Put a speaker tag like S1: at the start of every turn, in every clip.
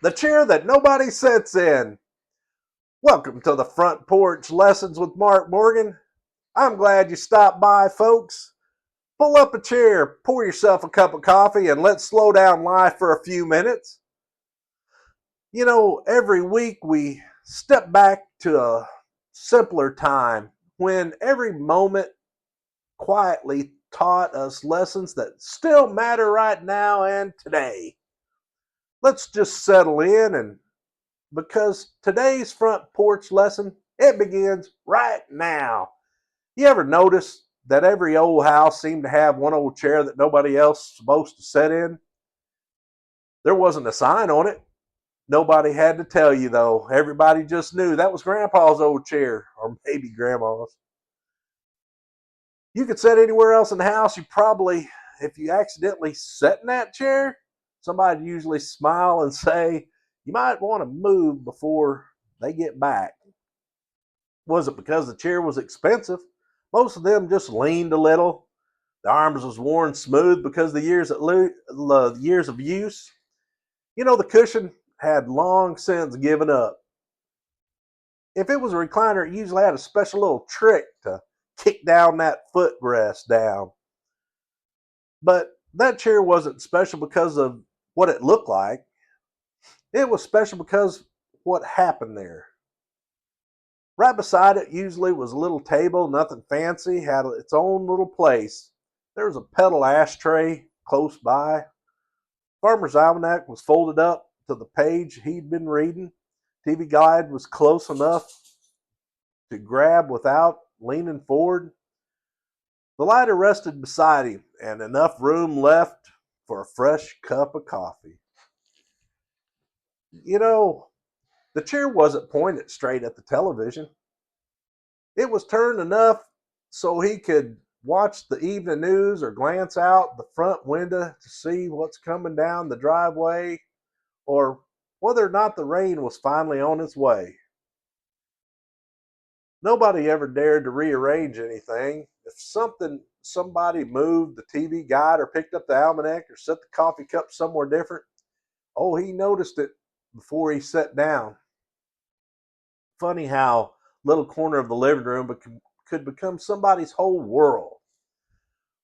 S1: the chair that nobody sits in. Welcome to the Front Porch Lessons with Mark Morgan. I'm glad you stopped by, folks. Pull up a chair, pour yourself a cup of coffee, and let's slow down life for a few minutes. You know, every week we step back to a simpler time when every moment quietly taught us lessons that still matter right now and today. Let's just settle in and because today's front porch lesson, it begins right now. You ever notice that every old house seemed to have one old chair that nobody else was supposed to sit in? There wasn't a sign on it. Nobody had to tell you though. Everybody just knew that was Grandpa's old chair, or maybe Grandma's. You could sit anywhere else in the house. You probably, if you accidentally sat in that chair, somebody would usually smile and say, you might want to move before they get back. Was it because the chair was expensive? Most of them just leaned a little. The arms was worn smooth because the years of use. You know, the cushion had long since given up. If it was a recliner, it usually had a special little trick to kick down that footrest down. But that chair wasn't special because of what it looked like. It was special because what happened there. Right beside it usually was a little table, nothing fancy, had its own little place. There was a pedal ashtray close by. Farmer's Almanac was folded up to the page he'd been reading. TV guide was close enough to grab without leaning forward. The lighter rested beside him, and enough room left for a fresh cup of coffee. You know, the chair wasn't pointed straight at the television. It was turned enough so he could watch the evening news or glance out the front window to see what's coming down the driveway or whether or not the rain was finally on its way. Nobody ever dared to rearrange anything. If somebody moved the TV guide or picked up the almanac or set the coffee cup somewhere different, oh, he noticed it before he sat down. Funny how little corner of the living room could become somebody's whole world.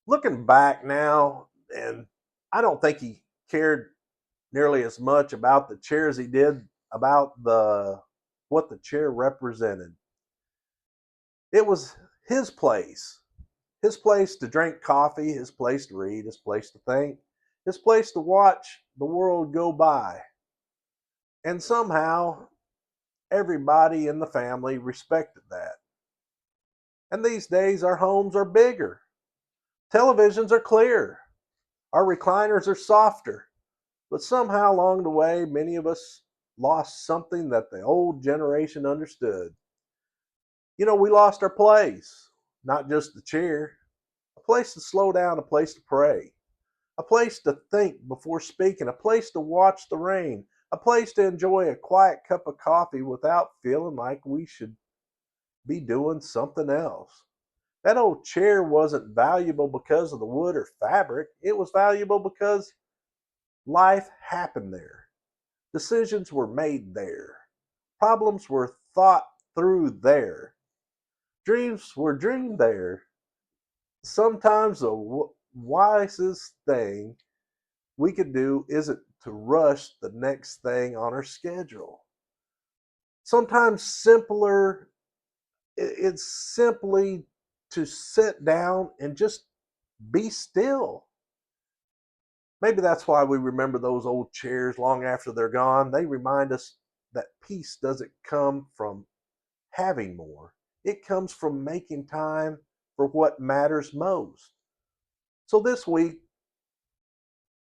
S1: Looking back now, and I don't think he cared nearly as much about the chair as he did about the what the chair represented. It was his place to drink coffee, his place to read, his place to think, his place to watch the world go by. And somehow everybody in the family respected that. And these days our homes are bigger, televisions are clear, our recliners are softer. But somehow along the way, many of us lost something that the old generation understood. You know, we lost our place, not just the chair, a place to slow down, a place to pray, a place to think before speaking, a place to watch the rain, a place to enjoy a quiet cup of coffee without feeling like we should be doing something else. That old chair wasn't valuable because of the wood or fabric, it was valuable because life happened there. Decisions were made there. Problems were thought through there. Dreams were dreamed there. Sometimes the wisest thing we could do isn't to rush the next thing on our schedule. Sometimes it's simply to sit down and just be still. Maybe that's why we remember those old chairs long after they're gone. They remind us that peace doesn't come from having more, it comes from making time for what matters most. So this week,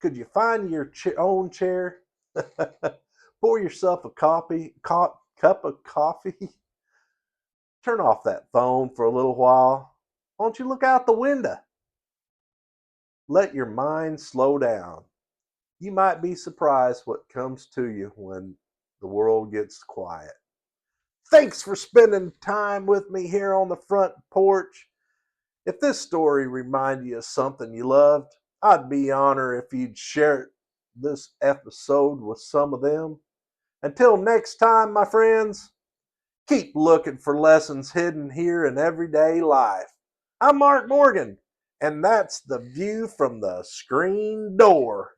S1: could you find your own chair? Pour yourself a cup of coffee. Turn off that phone for a little while. Why don't you look out the window? Let your mind slow down. You might be surprised what comes to you when the world gets quiet. Thanks for spending time with me here on the front porch. If this story reminded you of something you loved, I'd be honored if you'd share this episode with some of them. Until next time, my friends, keep looking for lessons hidden here in everyday life. I'm Mark Morgan, and that's the view from the screen door.